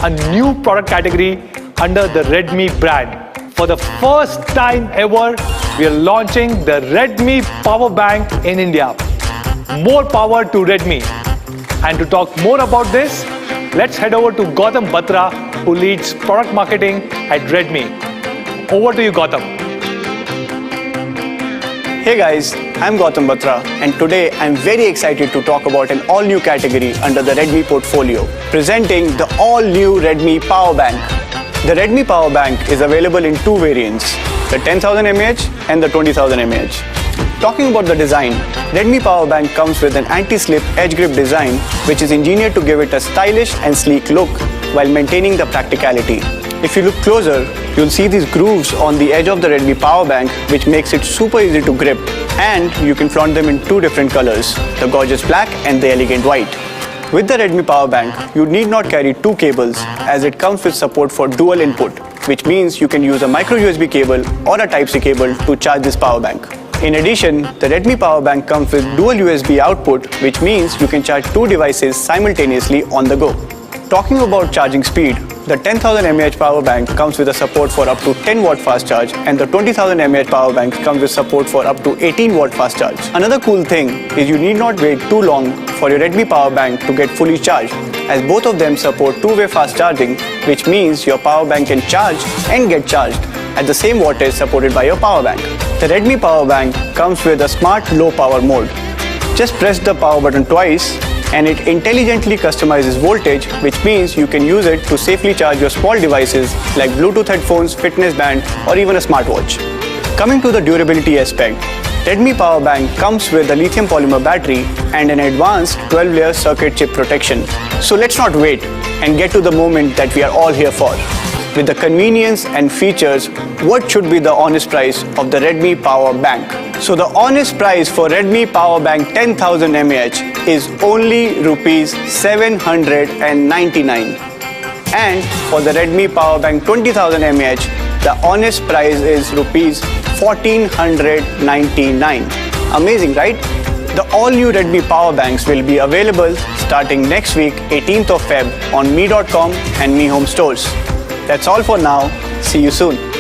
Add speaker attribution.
Speaker 1: a new product category under the Redmi brand. For the first time ever, we are launching the Redmi Power Bank in India. More power to Redmi. And to talk more about this, let's head over to Gautam Batra, who leads product marketing at Redmi. Over to you, Gautam.
Speaker 2: Hey guys, I'm Gautam Batra, and today I'm very excited to talk about an all-new category under the Redmi portfolio, presenting the all-new Redmi Power Bank. The Redmi Power Bank is available in two variants, the 10,000 mAh and the 20,000 mAh. Talking about the design, Redmi Power Bank comes with an anti-slip edge grip design which is engineered to give it a stylish and sleek look while maintaining the practicality. If you look closer, you'll see these grooves on the edge of the Redmi Power Bank which makes it super easy to grip, and you can flaunt them in two different colors, the gorgeous black and the elegant white. With the Redmi Power Bank, you need not carry two cables as it comes with support for dual input, which means you can use a micro USB cable or a Type-C cable to charge this power bank. In addition, the Redmi Power Bank comes with dual USB output, which means you can charge two devices simultaneously on the go. Talking about charging speed, the 10,000 mAh power bank comes with a support for up to 10 watt fast charge, and the 20,000 mAh power bank comes with support for up to 18 watt fast charge. Another cool thing is you need not wait too long for your Redmi power bank to get fully charged, as both of them support two-way fast charging, which means your power bank can charge and get charged at the same wattage supported by your power bank. The Redmi power bank comes with a smart low power mode. Just press the power button twice and it intelligently customizes voltage, which means you can use it to safely charge your small devices like Bluetooth headphones, fitness band, or even a smartwatch. Coming to the durability aspect, Redmi Power Bank comes with a lithium polymer battery and an advanced 12-layer circuit chip protection. So let's not wait and get to the moment that we are all here for. With the convenience and features, what should be the honest price of the Redmi Power Bank? So the honest price for Redmi Power Bank 10,000 mAh is only Rs 799. And for the Redmi Power Bank 20,000 mAh, the honest price is Rs 1,499. Amazing, right? The all-new Redmi Power Banks will be available starting next week, 18th of Feb on mi.com and Mi Home stores. That's all for now. See you soon.